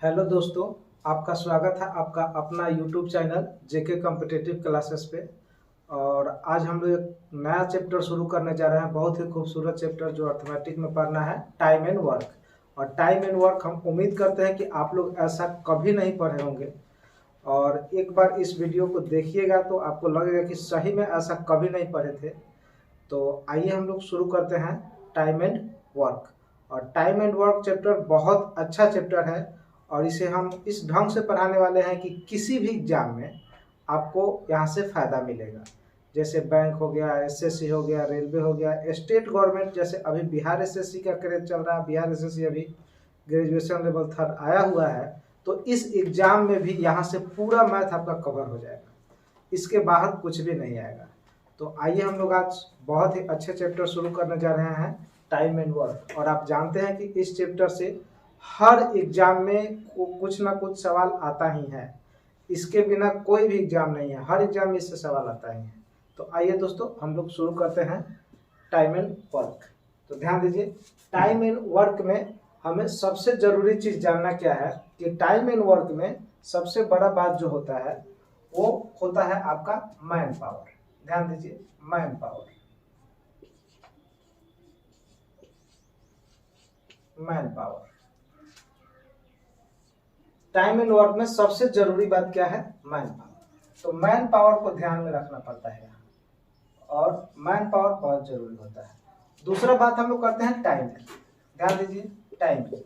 Hello दोस्तों, आपका स्वागत है आपका अपना यूट्यूब चैनल जेके कॉम्पिटिटिव क्लासेस पे। और आज हम लोग एक नया चैप्टर शुरू करने जा रहे हैं। बहुत ही खूबसूरत चैप्टर जो अर्थमेटिक में पढ़ना है, टाइम एंड वर्क। और टाइम एंड वर्क हम उम्मीद करते हैं कि आप लोग ऐसा कभी नहीं पढ़े होंगे। और एक बार इस वीडियो को देखिएगा तो आपको लगेगा कि सही में ऐसा कभी नहीं पढ़े थे। तो आइए हम लोग शुरू करते हैं टाइम एंड वर्क। और टाइम एंड वर्क चैप्टर बहुत अच्छा चैप्टर है और इसे हम इस ढंग से पढ़ाने वाले हैं कि किसी भी एग्जाम में आपको यहाँ से फ़ायदा मिलेगा। जैसे बैंक हो गया, एसएससी हो गया, रेलवे हो गया, स्टेट गवर्नमेंट, जैसे अभी बिहार एसएससी का क्रेज चल रहा है। बिहार एसएससी अभी ग्रेजुएशन लेवल 3 आया हुआ है। तो इस एग्जाम में भी यहाँ से पूरा मैथ आपका कवर हो जाएगा, इसके बाहर कुछ भी नहीं आएगा। तो आइए हम लोग आज बहुत ही अच्छे चैप्टर शुरू करने जा रहे हैं, टाइम एंड वर्क। और आप जानते हैं कि इस चैप्टर से हर एग्जाम में कुछ ना कुछ सवाल आता ही है। इसके बिना कोई भी एग्जाम नहीं है, हर एग्जाम में इससे सवाल आता ही है। तो आइए दोस्तों हम लोग शुरू करते हैं टाइम एंड वर्क। तो ध्यान दीजिए, टाइम एंड वर्क में हमें सबसे जरूरी चीज जानना क्या है कि टाइम एंड वर्क में सबसे बड़ा बात जो होता है वो होता है आपका मैन पावर। ध्यान दीजिए, man power, man power. Time and work में सबसे जरूरी बात क्या है? Man power. तो मैन पावर को ध्यान में रखना पड़ता है यहाँ, और मैन पावर बहुत जरूरी होता है। दूसरा बात हम लोग करते हैं टाइम की। ध्यान दीजिए, टाइम की।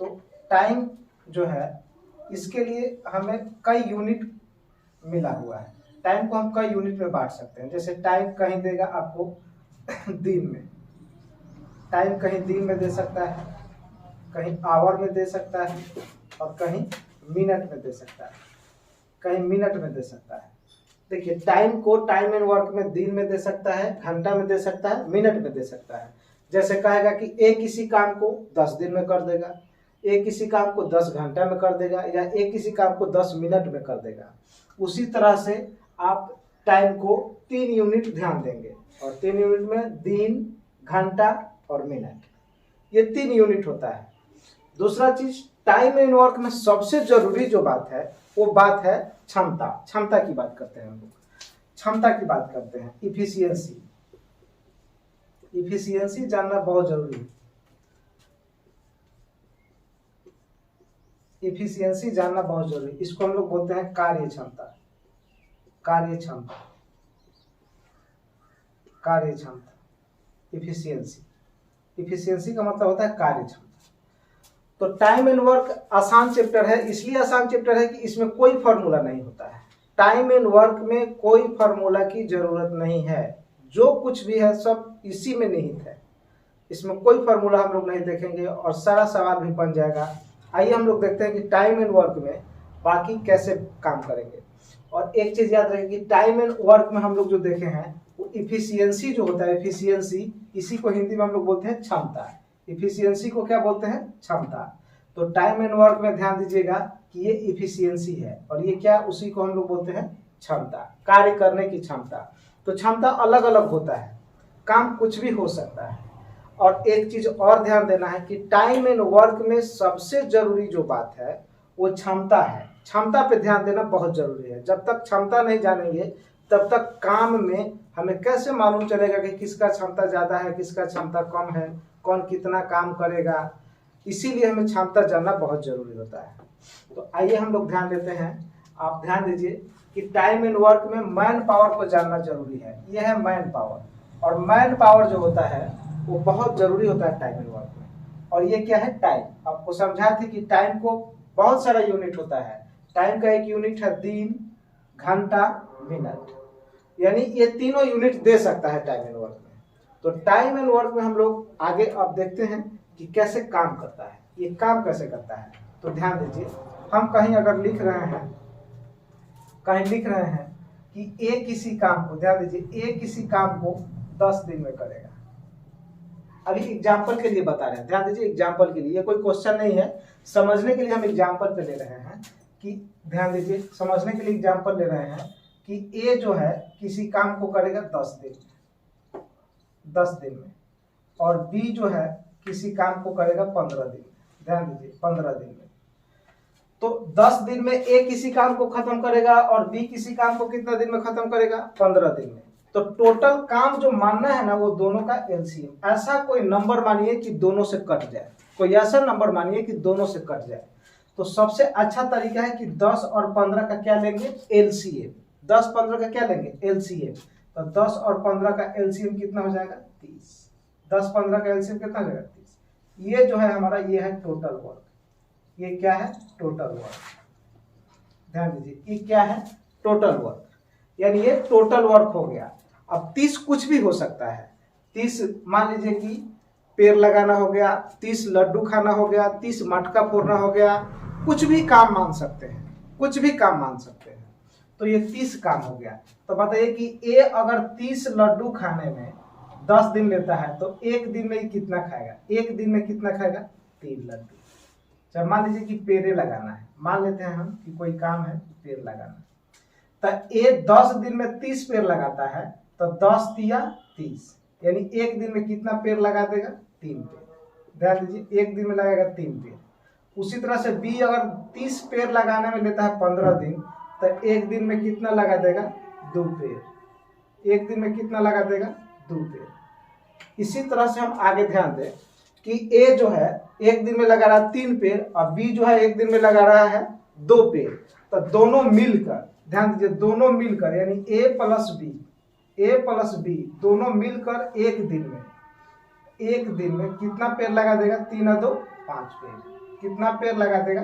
तो टाइम जो है इसके लिए हमें कई यूनिट मिला हुआ है। टाइम को हम कई यूनिट में बांट सकते हैं। जैसे टाइम कहीं देगा आपको दिन में, टाइम कहीं दिन में दे सकता है, कहीं आवर में दे सकता है, और कहीं मिनट में दे सकता है, कहीं मिनट में दे सकता है। देखिए, टाइम को टाइम एंड वर्क में दिन में दे सकता है, घंटा में दे सकता है, मिनट में दे सकता है। जैसे कहेगा कि एक किसी काम को 10 दिन में कर देगा, एक किसी काम को 10 घंटा में कर देगा, या एक किसी काम को 10 मिनट में कर देगा। उसी तरह से आप टाइम को 3 यूनिट ध्यान देंगे, और 3 यूनिट में दिन, घंटा और मिनट, ये 3 यूनिट होता है। दूसरा चीज, टाइम एंड वर्क में सबसे जरूरी जो बात है वो बात है क्षमता। क्षमता की बात करते हैं हम लोग, क्षमता की बात करते हैं, इफिशियंसी। इफिशियंसी जानना बहुत जरूरी है। इफिशियंसी जानना बहुत जरूरी है। इसको हम लोग बोलते हैं कार्य क्षमता। कार्य क्षमता, कार्य क्षमता, इफिशियंसी। इफिशियंसी का मतलब होता है कार्य क्षमता। तो टाइम एंड वर्क आसान चैप्टर है। इसलिए आसान चैप्टर है कि इसमें कोई फॉर्मूला नहीं होता है। टाइम एंड वर्क में कोई फॉर्मूला की जरूरत नहीं है। जो कुछ भी है सब इसी में निहित है। इसमें कोई फॉर्मूला हम लोग नहीं देखेंगे और सारा सवाल भी बन जाएगा। आइए हम लोग देखते हैं कि टाइम एंड वर्क में बाकी कैसे काम करेंगे। और एक चीज याद रखेगी, टाइम एंड वर्क में हम लोग जो देखे हैं वो इफिशियंसी जो होता है, इफिशियंसी, इसी को हिंदी में हम लोग बोलते हैं क्षमता। इफिशियंसी को क्या बोलते हैं? क्षमता। तो टाइम एंड वर्क में ध्यान दीजिएगा कि ये इफिशियंसी है, और ये क्या, उसी को हम लोग बोलते हैं क्षमता, कार्य करने की क्षमता। तो क्षमता अलग अलग होता है, काम कुछ भी हो सकता है। और एक चीज और ध्यान देना है कि टाइम एंड वर्क में सबसे जरूरी जो बात है वो क्षमता है। क्षमता पे ध्यान देना बहुत जरूरी है। जब तक क्षमता नहीं जानेंगे तब तक काम में हमें कैसे मालूम चलेगा कि किसका क्षमता ज्यादा है, किसका क्षमता कम है, कौन कितना काम करेगा। इसीलिए हमें क्षमता जानना बहुत जरूरी होता है। तो आइए हम लोग ध्यान देते हैं। आप ध्यान दीजिए कि टाइम एंड वर्क में मैन पावर को जानना जरूरी है। यह है मैन पावर, और मैन पावर जो होता है वो बहुत जरूरी होता है टाइम एंड वर्क में। और ये क्या है? टाइम। आपको समझा थी कि टाइम को बहुत सारा यूनिट होता है। टाइम का एक यूनिट है दिन, घंटा, मिनट, यानी ये तीनों यूनिट दे सकता है टाइम एंड वर्क में। तो टाइम एंड वर्क में हम लोग आगे अब देखते हैं कि कैसे काम करता है, ये काम कैसे करता है। तो ध्यान दीजिए, हम कहीं अगर लिख रहे हैं, कहीं लिख रहे हैं कि ए किसी काम को, ध्यान दीजिए, ए किसी काम को 10 दिन में करेगा। अभी एग्जाम्पल के लिए बता रहे हैं, ध्यान दीजिए, एग्जाम्पल के लिए, ये कोई क्वेश्चन नहीं है, समझने के लिए हम एग्जाम्पल पे ले रहे हैं कि, ध्यान दीजिए, समझने के लिए एग्जाम्पल ले रहे हैं कि ए जो है किसी काम को करेगा 10 दिन में, 10 दिन में, और बी जो है किसी काम को करेगा 15 दिन में। ध्यान दीजिए, 15 दिन में। तो 10 दिन में ए किसी काम को खत्म करेगा और बी किसी काम को कितना दिन में खत्म करेगा, 15 दिन में। तो टोटल काम जो मानना है ना वो दोनों का एलसीएम। ऐसा कोई नंबर मानिए कि दोनों से कट जाए, कोई ऐसा नंबर मानिए कि दोनों से कट जाए। तो सबसे अच्छा तरीका है कि 10 और 15 का क्या लेंगे, एलसीएम। 10 15 का क्या लेंगे, एलसीएम। तो 10 और 15 का एलसीएम कितना हो जाएगा, 30। 10 15 का एलसीएम कितना हो जाएगा, 30। ये जो है हमारा, ये है टोटल वर्क। ये क्या है, टोटल वर्क। ध्यान दीजिए, ये क्या है, टोटल वर्क, यानी ये टोटल वर्क हो गया। अब 30 कुछ भी हो सकता है। 30 मान लीजिए कि पेड़ लगाना हो गया, 30 लड्डू खाना हो गया, 30 मटका फोड़ना हो गया, कुछ भी काम मान सकते हैं, कुछ भी काम मान सकते हैं। तो ये 30 काम हो गया। तो बताइए कि ए अगर 30 लड्डू खाने में 10 दिन लेता है तो एक दिन में कितना खाएगा, एक दिन में कितना खाएगा, 3 लड्डू। चल मान लीजिए कि पेड़ लगाना है, मान लेते हैं हम कि कोई काम है पेड़ लगाना, तो ए 10 दिन में 30 पेड़ लगाता है, तो 10 तिया 30, यानी एक दिन में कितना पेड़ लगा देगा, 3 पेड़। ध्यान दीजिए, एक दिन में लगाएगा 3 पेड़। उसी तरह से बी अगर 30 पेड़ लगाने में लेता है 15 दिन, तो एक दिन में कितना लगा देगा, 2 पेड़। एक दिन में कितना लगा देगा, 2 पेड़। इसी तरह से हम आगे ध्यान दें कि ए जो है एक दिन में लगा रहा है 3 पेड़ और बी जो है एक दिन में लगा रहा है 2 पेड़। तो दोनों मिलकर, ध्यान दीजिए, दोनों मिलकर यानी ए प्लस बी दोनों मिलकर एक दिन में कितना पेड़ लगा देगा, 3 और 2 5 पेड़। कितना पेड़ लगा देगा,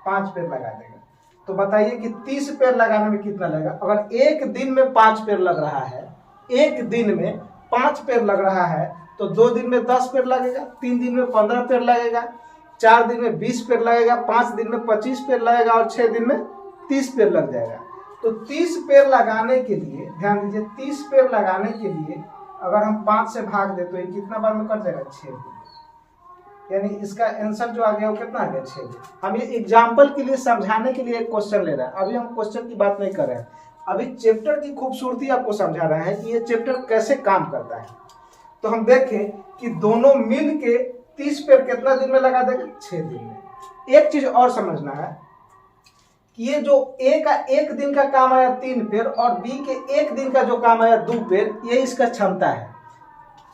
5 पेड़ लगा देगा। तो बताइए कि 30 पेड़ लगाने में कितना लगेगा। अगर एक दिन में 5 पेड़ लग रहा है, एक दिन में 5 पेड़ लग रहा है, तो 2 दिन में 10 पेड़ लगेगा, 3 दिन में 15 पेड़ लगेगा, 4 दिन में 20 पेड़ लगेगा, 5 दिन में 25 पेड़ लगेगा और 6 दिन में 30 पेड़ लग जाएगा। तो 30 पेड़ लगाने के लिए, ध्यान दीजिए, 30 पेड़ लगाने के लिए अगर हम 5 से भाग दे तो ये कितना बार में कट जाएगा, 6 दिन। यानी इसका आंसर जो आ गया वो कितना आ गया, 6 दिन। हम ये एग्जाम्पल के लिए, समझाने के लिए एक क्वेश्चन ले रहे हैं। अभी हम क्वेश्चन की बात नहीं कर रहे हैं, अभी चैप्टर की खूबसूरती आपको समझा रहे हैं कि ये चैप्टर कैसे काम करता है। तो हम देखें कि दोनों मिल के 30 पेड़ कितना दिन में लगा देगा, 6 दिन में। एक चीज और समझना है कि ये जो ए का एक दिन का काम आया 3 पेड़ और बी के एक दिन का जो काम आया 2 पेड़, ये इसका क्षमता है।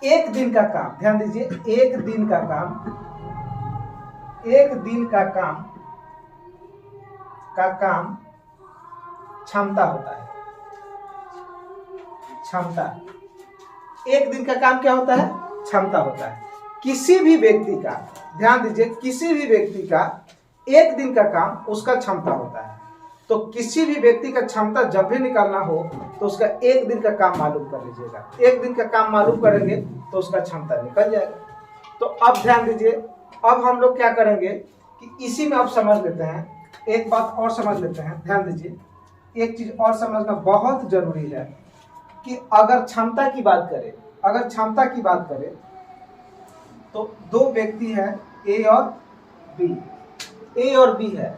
एक दिन का काम, ध्यान दीजिए, एक दिन का काम क्षमता होता है। क्षमता, एक दिन का काम क्या होता है, क्षमता होता है। किसी भी व्यक्ति का, ध्यान दीजिए, किसी भी व्यक्ति का एक दिन का काम उसका क्षमता होता है। तो किसी भी व्यक्ति का क्षमता जब भी निकालना हो तो उसका एक दिन का काम मालूम कर लीजिएगा। एक दिन का काम मालूम करेंगे तो उसका क्षमता निकल जाएगा। तो अब ध्यान दीजिए, अब हम लोग क्या करेंगे कि इसी में अब समझ लेते हैं, एक बात और समझ लेते हैं। ध्यान दीजिए, एक चीज और समझना बहुत जरूरी है कि अगर क्षमता की बात करें, तो 2 व्यक्ति हैं, ए और बी है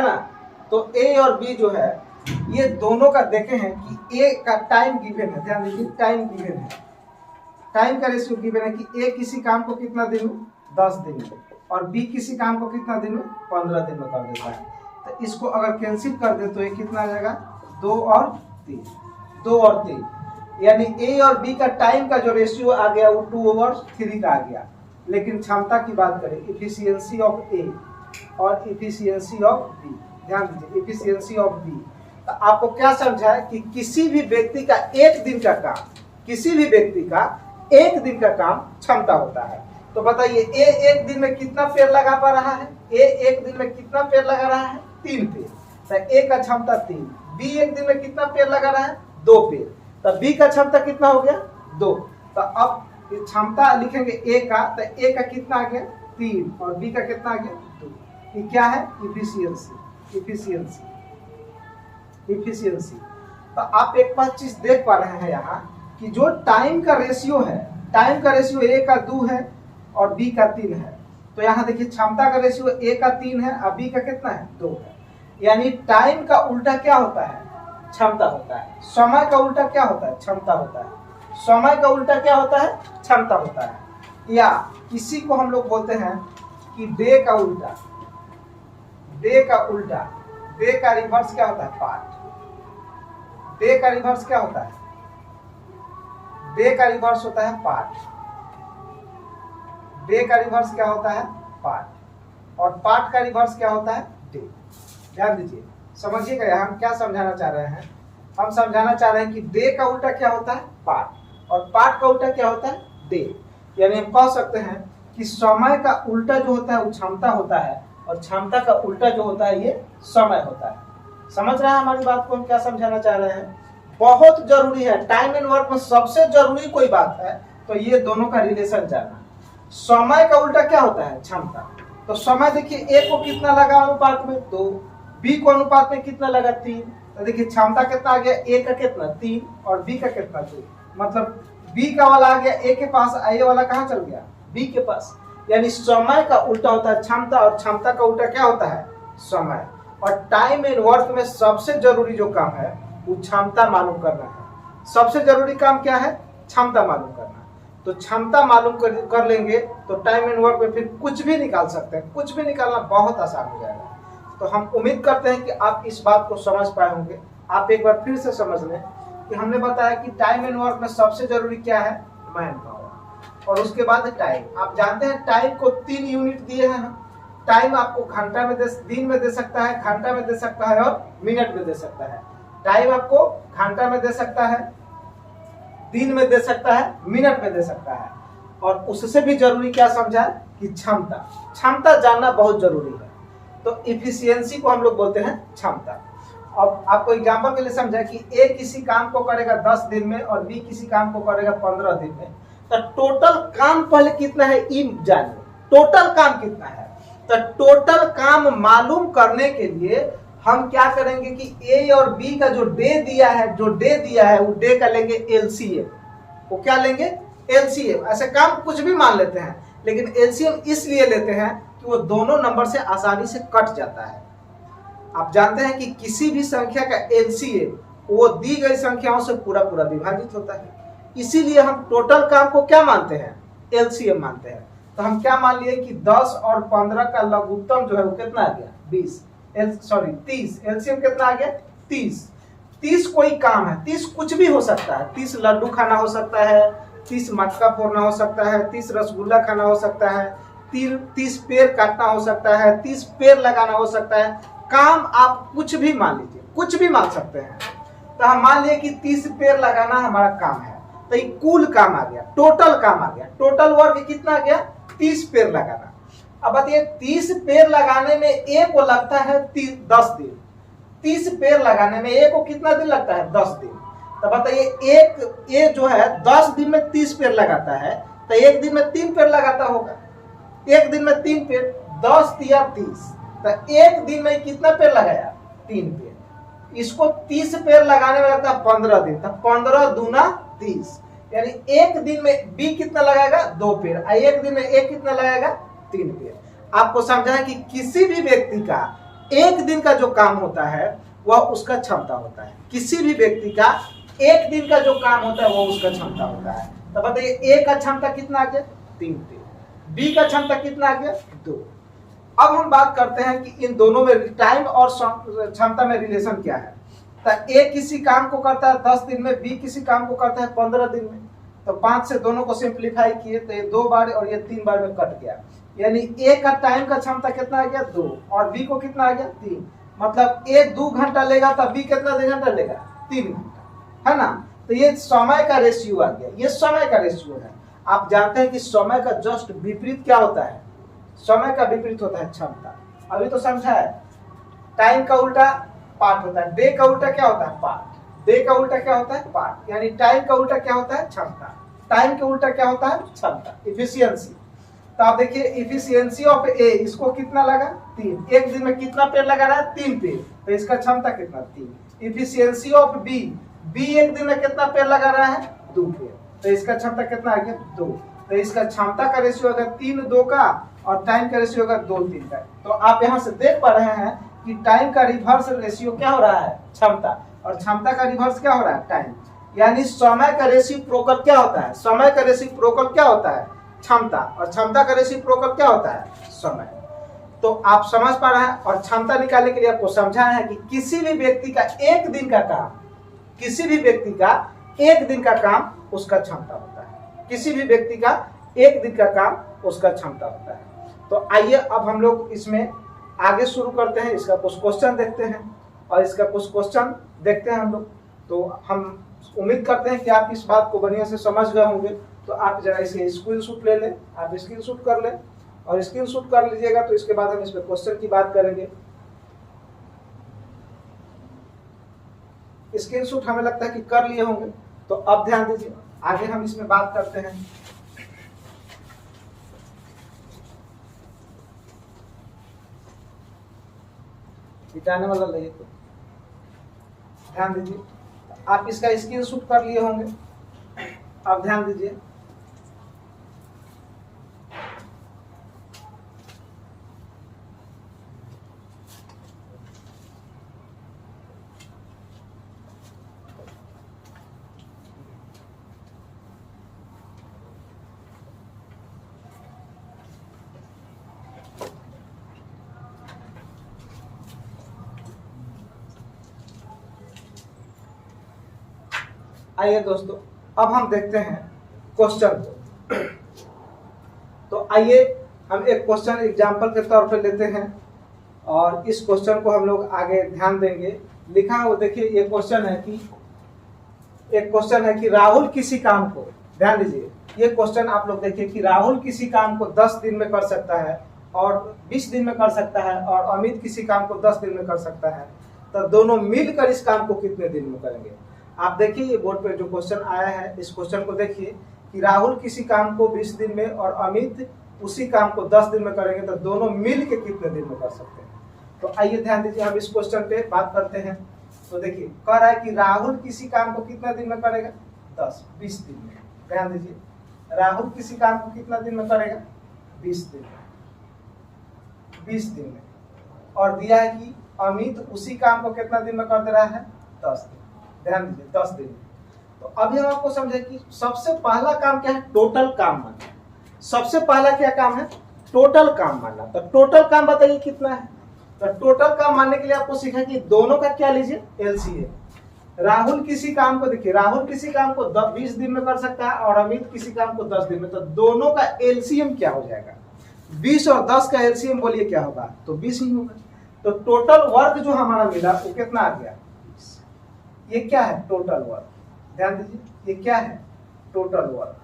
ना। तो ए और बी जो है ये दोनों का देखे हैं कि ए का टाइम गिवन है। ध्यान दीजिए, टाइम गिवन है, टाइम का रेशियो गिवन है कि ए किसी काम को कितना दिन में, 10 दिन में, और बी किसी काम को कितना दिन में, 15 दिन में कर देता है। तो इसको अगर कैंसिल कर दे तो ये कितना आ जाएगा, 2 और 3, यानी ए और बी का टाइम का जो रेशियो आ गया वो 2/3 का आ गया। लेकिन क्षमता की बात करें, इफिशियंसी ऑफ ए और इफिशियंसी ऑफ बी, ध्यान दीजिए, इफिशियंसी ऑफ बी, तो आपको क्या समझा है कि किसी भी व्यक्ति का एक दिन का काम क्षमता होता है। तो बताइए, ए एक दिन में कितना पेड़ लगा पा रहा है, ए एक दिन में कितना पेड़ लगा रहा है, 3 पेड़। तो ए का क्षमता 3, बी एक दिन में कितना पेड़ लगा रहा है, 2 पेड़। तो बी का क्षमता कितना हो गया, 2। तो अब क्षमता लिखेंगे ए का, तो ए का कितना आ गया, 3, और बी का कितना आ गया, 2। ये क्या है, इफिशियंसी। तो आप एक बात चीज देख पा रहे हैं यहाँ कि जो टाइम का रेशियो ए का 2 है और बी का 3 है। तो यहाँ देखिए, क्षमता का रेशियो ए का 3 है और बी का कितना है, 2 है। यानी टाइम का उल्टा क्या होता है, क्षमता होता है। समय का उल्टा क्या होता है, क्षमता होता है। समय का उल्टा क्या होता है, क्षमता होता है। या इसी को हम लोग बोलते हैं कि डे का डे का उल्टा, डे का रिवर्स क्या होता है? पार्ट। डे का रिवर्स क्या होता है? डे का रिवर्स होता है पार्ट। डे का रिवर्स क्या होता है? पार्ट। और पार्ट का रिवर्स क्या होता है? डे। ध्यान दीजिए, समझिएगा हम क्या समझाना चाह रहे हैं। हम समझाना चाह रहे हैं कि डे का उल्टा क्या होता है? पार्ट। और पार्ट का उल्टा क्या होता है? डे। यानी हम कह सकते हैं कि समय का उल्टा जो होता है वो क्षमता होता है, और क्षमता का उल्टा जो होता है ये समय होता है। समझ रहे हैं हमारी बात को हम क्या समझाना चाह रहे हैं? बहुत जरूरी है, टाइम एंड वर्क में सबसे जरूरी कोई बात है तो ये दोनों का रिलेशन जानना। समय का उल्टा क्या होता है? क्षमता। तो समय देखिए, ए को कितना लगा अनुपात में? 2। बी को अनुपात में कितना लगा? 3। तो देखिए क्षमता कितना आ गया? ए का कितना? 3 और बी का कितना? 2। मतलब बी का वाला आ गया ए के पास, ए वाला कहाँ चल गया? बी के पास। यानी समय का उल्टा होता है क्षमता, और क्षमता का उल्टा क्या होता है? समय। और टाइम एंड वर्क में सबसे जरूरी जो काम है वो क्षमता मालूम करना है। सबसे जरूरी काम क्या है? क्षमता मालूम करना। तो क्षमता मालूम कर लेंगे तो टाइम एंड वर्क में फिर कुछ भी निकाल सकते हैं। कुछ भी निकालना बहुत आसान हो जाएगा। तो हम उम्मीद करते हैं कि आप इस बात को समझ पाए होंगे। आप एक बार फिर से समझ लें कि हमने बताया कि टाइम एंड वर्क में सबसे जरूरी क्या है? Man power. और उसके बाद टाइम। आप जानते हैं टाइम को 3 यूनिट दिए हैं हम। टाइम आपको घंटा में दिन में दे सकता है, घंटा में दे सकता है और मिनट में दे सकता है। टाइम आपको घंटा में दे सकता है, दिन में दे सकता है, मिनट में दे सकता है। और उससे भी जरूरी क्या समझा कि क्षमता। क्षमता जानना बहुत जरूरी है। तो इफिशियंसी को हम लोग बोलते हैं क्षमता। अब आपको एग्जांपल के लिए समझा कि ए किसी काम को करेगा 10 दिन में और बी किसी काम को करेगा 15 दिन में। तो टोटल काम पहले कितना है ई जानिए। टोटल काम कितना है? तो टोटल काम मालूम करने के लिए हम क्या करेंगे कि ए और बी का जो डे दिया है वो डे का लेंगे एलसीएम। वो क्या लेंगे? एलसीएम। ऐसे काम कुछ भी मान लेते हैं, लेकिन एलसीएम इसलिए लेते हैं कि वो दोनों नंबर से आसानी से कट जाता है। आप जानते हैं कि किसी भी संख्या का एलसीएम वो दी गई संख्याओं से पूरा पूरा विभाजित होता है। इसीलिए हम टोटल काम को क्या मानते हैं? एलसीएम मानते हैं। तो हम क्या मान लिए कि 10 और 15 का लघुत्तम जो है वो कितना आ गया? 30। एलसीएम कितना आ गया? 30। 30 कोई काम है, 30 कुछ भी हो सकता है। 30 लड्डू खाना हो सकता है, 30 मटका फोड़ना हो सकता है, 30 रसगुल्ला खाना हो सकता है, 30 पेड़ काटना हो सकता है, 30 पेड़ लगाना हो सकता है। काम आप कुछ भी मान लीजिए, कुछ भी मान सकते हैं। तो हम मान लिए कि 30 पेड़ लगाना हमारा काम है, तो ये कुल काम आ गया, टोटल काम आ गया। टोटल वर्क कितना आ गया? 30 पेड़ लगाना। अब बताइए 30 पेड़ लगाने में ए को लगता है 10 दिन। 30 पेड़ लगाने में ए को कितना दिन लगता है? 10 दिन। तो बताइए ए जो है 10 दिन में 30 पेड़ लगाता है, तो एक दिन में 3 पेड़ लगाता होगा। एक दिन में 3 पेड़, 10 या 30, तो एक दिन में कितना पेड़ लगाया? 3 पेड़। इसको 30 पेड़ लगाने में लगता है 15 दिन, तो 15 दूना 30। यानी एक दिन में बी कितना लगाएगा? 2 पेड़। एक दिन में ए कितना लगाएगा? 3 पेड़। आपको समझा है कि किसी भी व्यक्ति का एक दिन का जो काम होता है वह उसका क्षमता होता है। किसी भी व्यक्ति का एक दिन का जो काम होता है वो उसका क्षमता होता है। तो बताइए ए का क्षमता कितना आ गया? 3 पेड़। बी का क्षमता कितना आ गया? 2। अब हम बात करते हैं कि इन दोनों में टाइम और क्षमता में रिलेशन क्या है। तो ए किसी काम को करता है 10 दिन में, बी किसी काम को करता है 15 दिन में। तो 5 से दोनों को सिंप्लीफाई किए तो ये 2 बार और ये 3 बार में कट गया। यानी ए का टाइम का क्षमता कितना आ गया? 2। और बी को कितना आ गया? 3। मतलब ए 2 घंटा लेगा तब बी कितना घंटा लेगा? 3 घंटा, है ना। तो ये समय का रेशियो आ गया, ये समय का रेशियो है। आप जानते हैं कि समय का जस्ट विपरीत क्या होता है? समय का विपरीत होता है क्षमता। अभी तो समझा है। टाइम का उल्टा पार्ट होता है, डे का उल्टा क्या होता है? पार्ट। डे का उल्टा क्या होता है? पार्ट। यानी टाइम का उल्टा क्या होता है? क्षमता। टाइम का उल्टा क्या होता है? क्षमता, इफिशियंसी। तो आप देखिए इफिशियंसी ऑफ ए, इसको कितना लगा? 3। एक दिन में कितना पेड़ लगा रहा है? 3 पेड़। तो इसका क्षमता कितना? 3। इफिशियंसी ऑफ बी, बी एक दिन में कितना पेड़ लगा रहा है? 2 पेड़। तो इसका क्षमता कितना आ गया? 2। तो इसका क्षमता का रेशियो अगर 3 2 का और टाइम का रेशियो अगर 2 3 का। तो आप यहाँ से देख पा रहे हैं कि टाइम का रिवर्स रेशियो क्या हो रहा है? क्षमता। और क्षमता का रिवर्स क्या हो रहा है? टाइम। यानी समय का रेसिप्रोकल क्या होता है? समय का रेसिप्रोकल क्या होता है? क्षमता। और क्षमता का रेसिप्रोकल क्या होता है? समय। तो आप समझ पा रहे हैं। और क्षमता निकालने के लिए आपको समझाया है कि किसी भी व्यक्ति का एक दिन का काम, किसी भी व्यक्ति का एक दिन का काम उसका क्षमता होता है, किसी भी व्यक्ति का एक दिन का काम उसका क्षमता होता है। तो आइए अब हम लोग इसमें आगे शुरू करते हैं, इसका कुछ क्वेश्चन देखते हैं और इसका कुछ क्वेश्चन देखते हैं हम लोग। तो हम उम्मीद करते हैं कि आप इस बात को बढ़िया से समझ गए होंगे। तो आप जरा इसके स्क्रीनशॉट ले लें, आप स्क्रीनशॉट कर लें और स्क्रीनशॉट कर लीजिएगा। तो इसके बाद हम इस पे क्वेश्चन की बात करेंगे। स्क्रीनशॉट हमें लगता है कि कर लिए होंगे। तो अब ध्यान दीजिए, आगे हम इसमें बात करते हैं। मिटाने वाला लगे तो ध्यान दीजिए, आप इसका स्क्रीनशॉट कर लिए होंगे। अब ध्यान दीजिए, आइए दोस्तों अब हम देखते हैं क्वेश्चन को। तो आइए हम एक क्वेश्चन एग्जाम्पल के तौर पर लेते हैं और इस क्वेश्चन को हम लोग आगे ध्यान देंगे। लिखा है वो देखिए, ये क्वेश्चन है कि एक क्वेश्चन है कि राहुल किसी काम को, ध्यान दीजिए ये क्वेश्चन आप लोग देखिए कि राहुल किसी काम को 10 दिन में कर सकता है और 20 दिन में कर सकता है और अमित किसी काम को 10 दिन में कर सकता है। तो दोनों मिलकर इस काम को कितने दिन में करेंगे। आप देखिए ये बोर्ड पे जो क्वेश्चन आया है, इस क्वेश्चन को देखिए कि राहुल किसी काम को 20 दिन में और अमित उसी काम को 10 दिन में करेंगे, तो दोनों मिल के कितने दिन में कर सकते हैं। तो आइए ध्यान दीजिए, हम इस क्वेश्चन पे बात करते हैं। तो देखिए कह रहा है कि राहुल किसी काम को कितना दिन में करेगा, 20 दिन में। ध्यान दीजिए, राहुल किसी काम को कितना दिन में करेगा, 20 दिन में, 20 दिन में। और दिया है कि अमित उसी काम को कितना दिन में कर दे रहा है, 10 दिन। ध्यान दीजिए 10 दिन में। तो अभी हम आपको समझे कि सबसे पहला काम क्या है, टोटल काम मानना। सबसे पहला क्या काम है, टोटल काम मानना। तो टोटल काम बताइए कितना है। तो टोटल काम मानने के लिए आपको सीखा कि दोनों का क्या लीजिए, एलसीएम। राहुल किसी काम को, देखिए राहुल किसी काम को 20 दिन में कर सकता है और अमित किसी काम को 10 दिन में। तो दोनों का एलसीएम क्या हो जाएगा, 20 और 10 का एलसीएम बोलिए क्या होगा, तो 20 ही होगा। तो टोटल वर्क जो हमारा मिला वो कितना आ गया, ये क्या है, टोटल वर्क। ध्यान दीजिए ये क्या है, टोटल वर्क।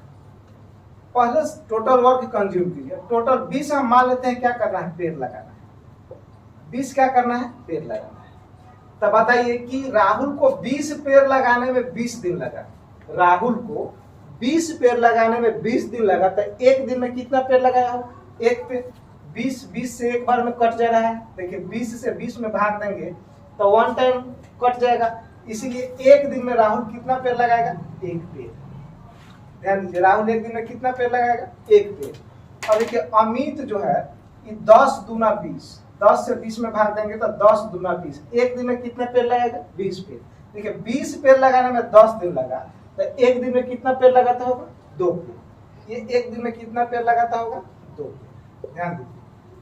पहले टोटल वर्क कंज्यूम कीजिए। टोटल 20 हम मान लेते हैं, क्या करना है, पेड़ लगाना है। 20 क्या करना है, पेड़ लगाना है। तब बताइए कि राहुल को 20 पेड़ लगाने में 20 दिन लगा। राहुल को 20 पेड़ लगाने में 20 दिन लगा, तो एक दिन में कितना पेड़ लगाया हो, एक पेड़। 20 से एक बार में कट जा रहा है। देखिए 20 से 20 में भाग देंगे तो 1 टाइम कट जाएगा। इसीलिए एक दिन में राहुल कितना पेड़ लगाएगा, एक पेड़। ध्यान दीजिए, राहुल एक दिन में कितना पेड़ लगाएगा, एक पेड़। और देखिए अमित जो है ये 10 दूना 20, 10 से 20 में भाग देंगे तो 10 दूना 20, एक दिन में कितने पेड़ लगाएगा, 20 पेड़। देखिए 20 पेड़ लगाने में 10 दिन लगा, तो एक दिन में कितना पेड़ लगाता होगा, 2 पेड़। ये एक दिन में कितना पेड़ लगाता होगा, 2 पेड़। ध्यान दीजिए।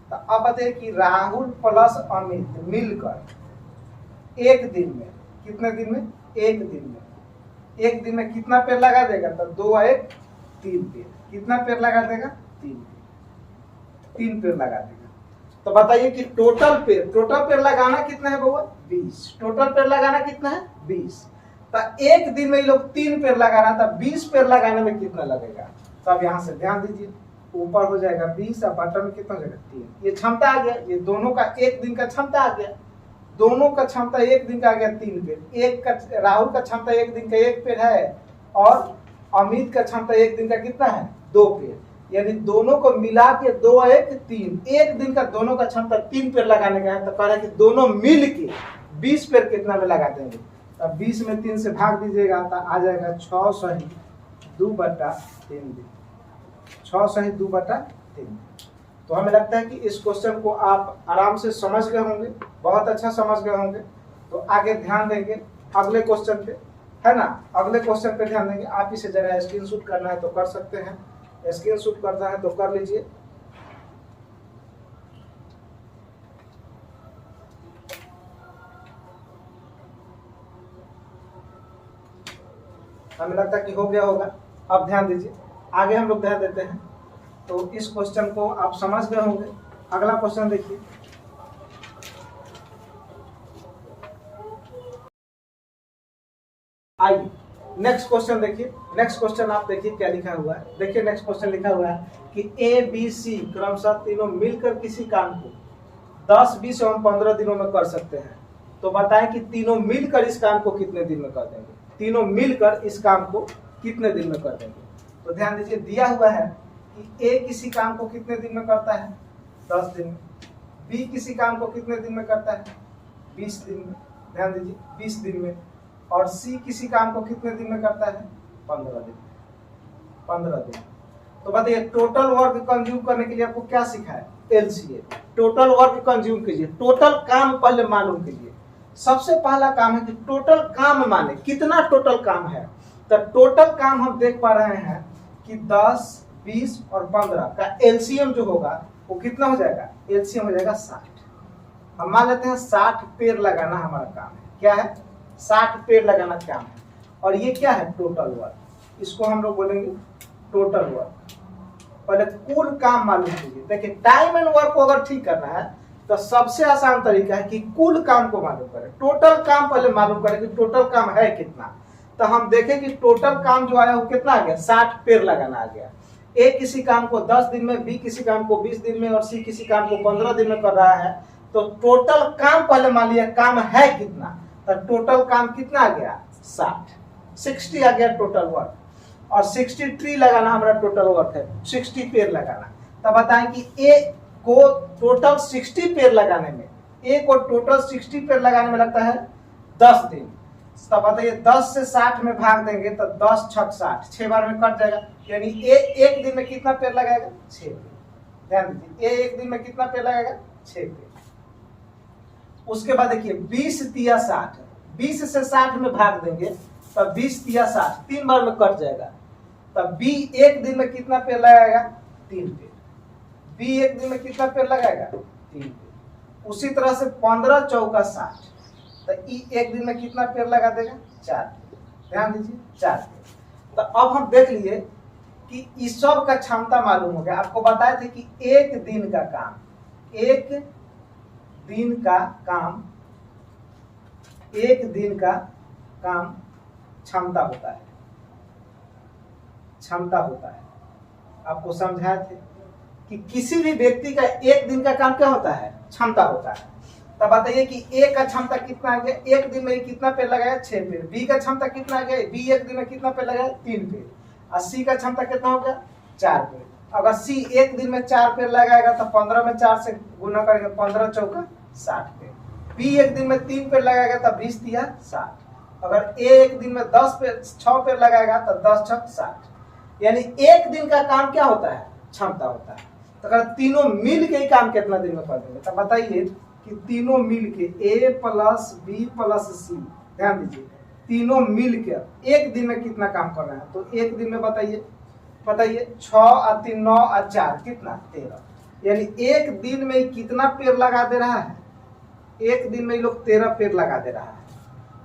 तो अब बताइए कि राहुल प्लस अमित मिलकर एक दिन में, कितने दिन में, एक दिन में, एक दिन में कितना पेड़ लगा देगा, तो 2 और 1 3 पेड़। कितना पेड़ लगा देगा, 3 पेड़ लगा देगा। तो बताइए कि टोटल पेड़ लगाना कितना है बउआ, 20। टोटल पेड़ लगाना कितना है, 20। तो एक दिन में ये लोग 3 पेड़ लगाना था, 20 पेड़ लगाने में कितना लगेगा। तो अब यहाँ से ध्यान दीजिए, ऊपर हो जाएगा 20 और बटन में कितना हो जाएगा, 3। ये क्षमता आ गया, ये दोनों का एक दिन का क्षमता आ गया। दोनों का क्षमता एक दिन का आ गया 3 पेड़। एक का राहुल का क्षमता एक दिन का 1 पेड़ है और अमित का क्षमता एक दिन का कितना है, 2 पेड़। यानी दोनों को मिला के 2 और 1 3, एक दिन का दोनों का क्षमता 3 पेड़ लगाने का है। तो कह रहा है कि दोनों मिल के 20 पेड़ कितना में लगा देंगे। अब 20 में 3 से भाग दीजिएगा तो आ जाएगा 6 सही 2/3 दिन। 6 सही 2/3। तो हमें लगता है कि इस क्वेश्चन को आप आराम से समझ गए होंगे, बहुत अच्छा समझ गए होंगे। तो आगे ध्यान देंगे अगले क्वेश्चन पे, है ना। अगले क्वेश्चन पे ध्यान देंगे। आप इसे जरा स्क्रीनशॉट करना है तो कर सकते हैं, स्क्रीनशॉट करना है तो कर लीजिए। हमें लगता है कि हो गया होगा। अब ध्यान दीजिए, आगे हम लोग ध्यान देते हैं। तो इस क्वेश्चन को आप समझ गए होंगे। अगला क्वेश्चन देखिए, आइए नेक्स्ट क्वेश्चन देखिए। नेक्स्ट क्वेश्चन आप देखिए क्या लिखा हुआ है। देखिए नेक्स्ट क्वेश्चन लिखा हुआ है कि ए बी सी क्रमशः तीनों मिलकर किसी काम को 10, 20 एवं 15 दिनों में कर सकते हैं। तो बताएं कि तीनों मिलकर इस काम को कितने दिन में कर देंगे। तीनों मिलकर इस काम को कितने दिन में कर देंगे। तो ध्यान दीजिए, दिया हुआ है कि ए किसी काम को कितने दिन में करता है, 10 दिन में। बी किसी काम को कितने दिन में करता है, 20 दिन में। ध्यान दीजिए, 20 दिन में। और सी किसी काम को कितने दिन में करता है, 15 दिन में। 15 दिन। तो बताइए टोटल वर्क कंज्यूम करने के लिए आपको क्या सीखा है, एलसीए। टोटल वर्क कंज्यूम कीजिए, टोटल काम पहले मालूम कीजिए। सबसे पहला काम है कि टोटल काम माने कितना टोटल काम है। तो टोटल काम हम देख पा रहे हैं कि 10, 20 और 15 का एलसीएम जो होगा वो कितना हो जाएगा, एलसीएम हो जाएगा 60। हम मान लेते हैं 60 पेड़ लगाना हमारा काम है। क्या है, 60 पेड़ लगाना काम है। और ये क्या है, टोटल वर्क। इसको हम लोग बोलेंगे टोटल वर्क। पहले कुल काम मालूम कीजिए। देखिए टाइम एंड वर्क को अगर ठीक करना है तो सबसे आसान तरीका है कि कुल काम को मालूम करें। टोटल काम पहले मालूम करें कि टोटल काम है कितना। तो हम देखें कि टोटल काम जो आया वो कितना आ गया, 60 पेड़ लगाना आ गया। ए किसी काम को 10 दिन में, बी किसी काम को 20 दिन में और सी किसी काम को 15 दिन में कर रहा है। तो टोटल काम पहले मान लिया, काम है कितना। तो टोटल काम कितना आ गया, 60 आ गया टोटल वर्क। और 60 ट्री लगाना हमारा टोटल वर्क है, 60 पेड़ लगाना। तब बताएं कि ए को टोटल 60 पेड़ लगाने में, ए को टोटल 60 पेड़ लगाने में लगता है 10 दिन। तब बताइए 10 से 60 में भाग देंगे तो 10 छक 60, 6 बार में कट जाएगा। यानी ए एक दिन में कितना पेड़ लगाएगा, 6 पेड़। ध्यान दीजिए, ए एक दिन में कितना पेड़ लगाएगा, 6 पेड़। उसके बाद देखिए 20 तिया 60, 20 से 60 में भाग देंगे तब 20 तिया 60, 3 बार में कट जाएगा। तब बी एक दिन में कितना पेड़ लगाएगा, 3 पेड़। बी एक दिन में कितना पेड़ लगाएगा, 3 पेड़। उसी तरह से 15 चौका 60, तो ई एक दिन में कितना पेड़ लगा देगा, 4 पेड़। ध्यान दीजिए 4 पेड़। तो अब हम देख लिए कि इस सब का क्षमता मालूम हो गया। आपको बताए थे कि एक दिन का काम, एक दिन का काम, एक दिन का काम क्षमता होता है, क्षमता होता है। आपको समझाए थे कि किसी भी व्यक्ति का एक दिन का काम क्या होता है, क्षमता होता है। तब बताइए कि ए का क्षमता कितना आ गया, एक दिन में कितना पेड़ लगाया, 6 पेड़। बी का क्षमता कितना आ गया, बी एक दिन में कितना पेड़ लगाया, 3 पेड़। और सी का क्षमता कितना हो गया, 4 पेड़। अगर सी एक दिन में 4 पेड़ लगाएगा तो 15 में 4 से गुना करेंगे, 15 चौका 60 पेड़। बी एक दिन में 3 पेड़ लगाएगा तो 20 तिया 60। अगर ए एक दिन में 10 पेड़ 6 पेड़ लगाएगा तो 10 छक 60। यानी एक दिन का काम क्या होता है, क्षमता होता है। तो अगर तीनों मिल के ही काम कितना दिन में कर देंगे, तो बताइए कि तीनों मिल के ए प्लस बी प्लस सी, ध्यान दीजिए तीनों मिल के एक दिन में कितना काम करना है। तो एक दिन में बताइए 6 और 3 9 और 4 कितना, 13। यानी एक दिन में कितना पेड़ लगा दे रहा है, एक दिन में लोग 13 पेड़ लगा दे रहा है।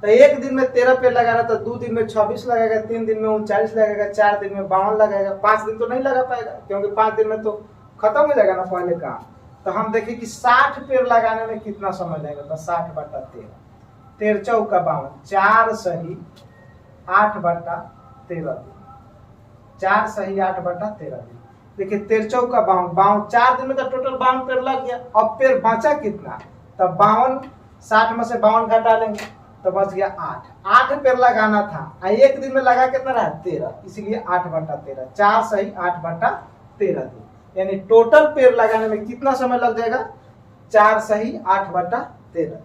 तो एक दिन में 13 पेड़ लगा रहा है तो 2 दिन में 26 लगेगा, 3 दिन में 39 लगेगा, 4 दिन में 52 लगेगा। 5 दिन तो नहीं लगा पाएगा क्योंकि 5 दिन में तो खत्म हो जाएगा ना पहले काम। तो हम देखें कि 60 पेड़ लगाने में कितना समय लगेगा। तो 60 बटा 13, 13 चौका 52, 4 सही 8 बटा 13 दिन, 4 सही 8 बटा 13 दिन। देखिए 13 चौका 52, 4 दिन में तो टोटल 52 पेड़ लग गया। अब पेड़ बचा कितना, तब 52, 60 में से 52 घटा लेंगे तो बच गया 8 पेड़ लगाना था। एक दिन में लगा कितना रहा, 13, इसीलिए 8 बटा 13, 4 सही 8 बटा 13 दिन। यानी टोटल पेड़ लगाने में कितना समय लग जाएगा, 4 सही 8 बटा 13।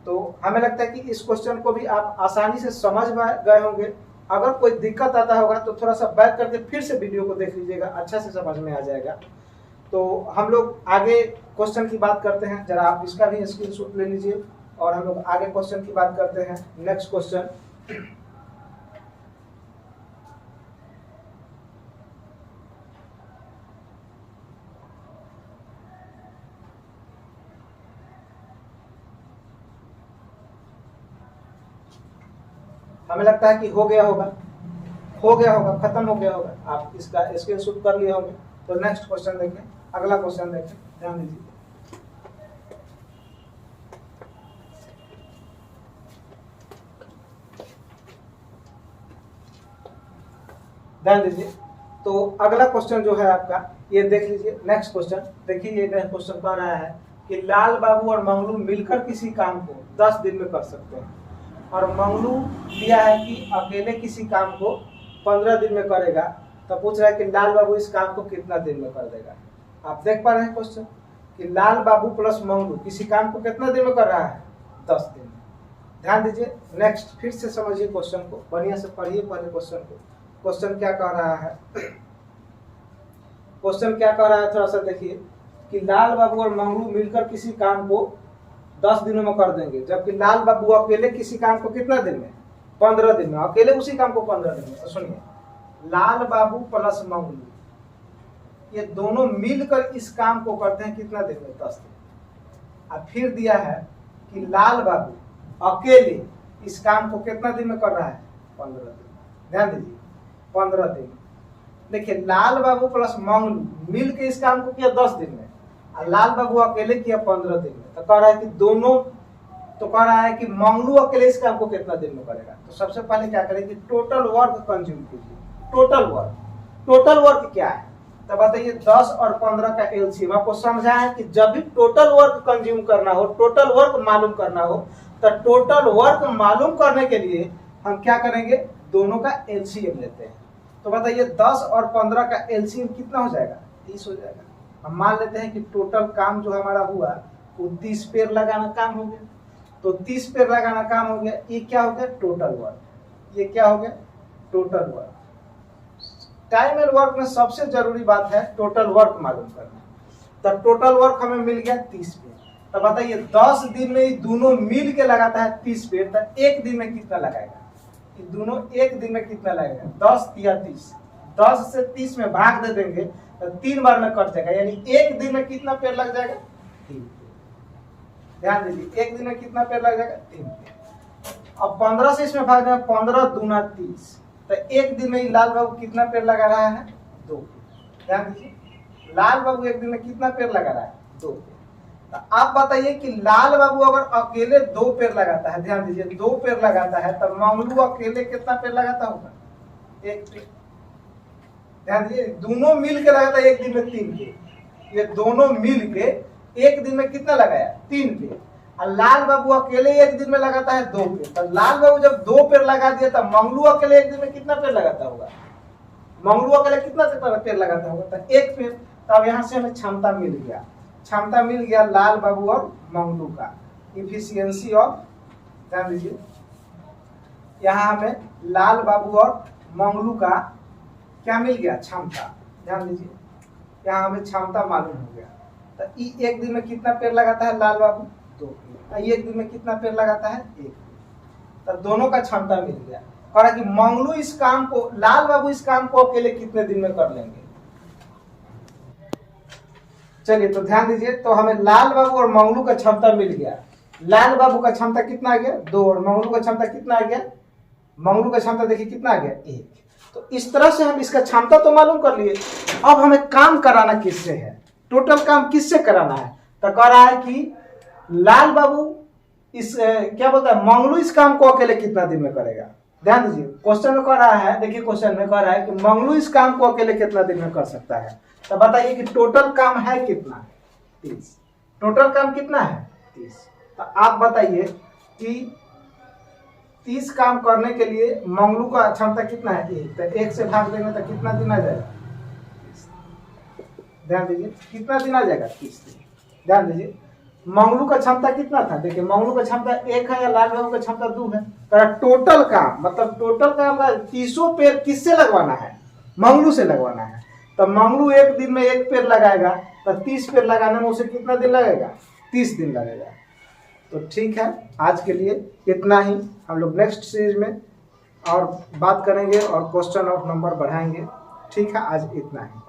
तो हमें लगता है कि इस क्वेश्चन को भी आप आसानी से समझ गए होंगे। अगर कोई दिक्कत आता होगा तो थोड़ा सा बैक करके फिर से वीडियो को देख लीजिएगा, अच्छा से समझ में आ जाएगा। तो हम लोग आगे क्वेश्चन की बात करते हैं, जरा आप इसका भी स्क्रीनशॉट ले लीजिए और हम लोग आगे क्वेश्चन की बात करते हैं। नेक्स्ट क्वेश्चन, हमें लगता है कि हो गया होगा। हो गया होगा, खत्म हो गया होगा, आप इसका स्क्रीनशॉट कर लिए होंगे। तो नेक्स्ट क्वेश्चन देखें, अगला क्वेश्चन देखें, ध्यान दीजिए। ध्यान दीजिए, तो अगला क्वेश्चन जो है आपका, ये देख लीजिए। नेक्स्ट क्वेश्चन देखिए, ये क्वेश्चन कह रहा है कि लाल बाबू और मंगलू मिलकर किसी काम को 10 दिन में कर सकते हैं, और मंगलू दिया है कि अकेले किसी काम को 15 दिन में करेगा। तो पूछ रहा है कि लाल बाबू इस काम को कितना दिन में कर देगा। आप देख पा रहे हैं क्वेश्चन कि लाल बाबू प्लस मंगलू किसी काम को कितना दिन में कर रहा है, 10 दिन में। ध्यान दीजिए, नेक्स्ट फिर से समझिए क्वेश्चन को, बढ़िया से पढ़िए पहले क्वेश्चन को। क्वेश्चन क्या कह रहा है, क्वेश्चन क्या कह रहा है, थोड़ा सा देखिए कि लाल बाबू और मंगलू मिलकर किसी काम को 10 दिनों में कर देंगे, जबकि लाल बाबू अकेले किसी काम को कितना दिन में, 15 दिन में, अकेले उसी काम को 15 दिन में। सुनिए, लाल बाबू प्लस मंगलू ये दोनों मिलकर इस काम को करते हैं कितना दिन में, 10 दिन। अब फिर दिया है कि लाल बाबू अकेले इस काम को कितना दिन में कर रहा है, 15 दिन। ध्यान दीजिए, 15 दिन। देखिए, लाल बाबू प्लस मंगलू मिल के इस काम को किया 10 दिन में, और लाल बाबू अकेले किया 15 दिन में। तो कह रहा है कि दोनों, तो कह रहा है कि मंगलू अकेले इस काम को कितना दिन में करेगा। तो सबसे पहले क्या करें कि टोटल वर्क कंज्यूम कीजिए। टोटल वर्क क्या है, तो बताइए 10 और 15 का एलसीएम। आपको समझा है कि जब भी टोटल वर्क कंज्यूम करना हो, टोटल वर्क मालूम करना हो, तो टोटल वर्क मालूम करने के लिए हम क्या करेंगे, दोनों का एलसीएम लेते हैं। तो बताइए 10 और 15 का एलसीएम कितना हो जाएगा, 30 हो जाएगा। हम मान लेते हैं कि टोटल काम जो हमारा हुआ वो 30 पेड़ लगाना काम हो गया। तो 30 पेड़ लगाना काम हो गया, ये क्या हो गया, टोटल वर्क। ये क्या हो गया, total work. Time and work में सबसे जरूरी बात है टोटल वर्क मालूम करना। तो टोटल वर्क हमें मिल गया 30 पेड़। तो बताइए 10 दिन में ये दोनों मिल के लगाता है 30 पेड़, तो एक दिन में कितना लगाएगा, ये दोनों एक दिन में कितना लगेगा, 10 या 30। 10 से 30 में भाग दे देंगे तो 3 बार में कट जाएगा, यानी एक दिन में कितना पेड़ लग जाएगा, 3 पेड़। ध्यान दीजिए, एक दिन में कितना पेड़ लग जाएगा, 3 पेड़। अब 15 से इसमें भाग देंगे, 15 दूना 30, तो एक दिन में लाल बाबू कितना पेड़ लगा रहा है, 2 पेड़। ध्यान दीजिए, लाल बाबू एक दिन में कितना पेड़ लगा रहा है, 2 पेड़। तो आप बताइए कि लाल बाबू अगर अकेले 2 पेड़ लगाता है, ध्यान दीजिए 2 पेड़ लगाता है, तब मंगलू अकेले कितना पेड़ लगाता होगा, 1 पेड़। ध्यान दीजिए, दोनों मिल के लगाता है एक दिन में 3 पेड़। ये दोनों मिल के एक दिन में कितना लगाया, 3 पेड़। और लाल बाबू अकेले एक दिन में लगाता है 2 पेड़। तो लाल बाबू जब 2 पेड़ लगा दिया, तब मंगलू अकेले एक दिन में कितना पेड़ लगाता होगा, मंगलू अकेले कितना पेड़ लगाता होगा, तो 1 पेड़। तब यहाँ से हमें क्षमता मिल गया, क्षमता मिल गया लाल बाबू और मंगलू का, इफिशियंसी ऑफ। ध्यान दीजिए, यहाँ हमें लाल बाबू और मंगलू का क्या मिल गया, क्षमता। ध्यान दीजिए, यहाँ हमें क्षमता मालूम हो गया। तो एक दिन में कितना पेड़ लगाता है लाल बाबू, 2 पेड़। एक दिन में कितना पेड़ लगाता है, 1 पेड़। तो दोनों का क्षमता मिल गया। कहा कि मंगलू इस काम को, लाल बाबू इस काम को अकेले कितने दिन में कर लेंगे। चलिए, तो ध्यान दीजिए, तो हमें लाल बाबू और मंगलू का क्षमता मिल गया। लाल बाबू का क्षमता कितना आ गया, 2, और मंगलू का क्षमता कितना आ गया, मंगलू का क्षमता देखिए कितना आ गया, 1। तो इस तरह से हम इसका क्षमता तो मालूम कर लिए। अब हमें काम कराना किससे है, टोटल काम किससे कराना है। तो कह रहा है कि लाल बाबू इस क्या बोलता है, मंगलू इस काम को अकेले कितना दिन में करेगा। ध्यान दीजिए, क्वेश्चन में कह रहा है, देखिए क्वेश्चन में कह रहा है कि मंगलू इस काम को अकेले कितना दिन में कर सकता है। तो बताइए कि टोटल काम है कितना, 30। टोटल काम कितना है, 30। तो आप बताइए कि 30 काम करने के लिए मंगलू का क्षमता कितना है, 1। तो 1 से भाग देंगे तो कितना दिन आ जाएगा, 30। ध्यान दीजिए, कितना दिन आ जाएगा, 30 दिन। ध्यान दीजिए, मंगलू का क्षमता कितना था, देखिए मंगलू का क्षमता 1 है या लाल बाबू का क्षमता 2 है। टोटल काम मतलब टोटल काम 30 पेड़ किससे लगवाना है, मंगलू से लगवाना है। तो मंगलू एक दिन में 1 पेड़ लगाएगा, तो 30 पेड़ लगाने में उसे कितना दिन लगेगा, 30 दिन लगेगा। तो ठीक है, आज के लिए इतना ही। हम लोग नेक्स्ट सीरीज में और बात करेंगे और क्वेश्चन ऑफ नंबर बढ़ाएंगे। ठीक है, आज इतना ही।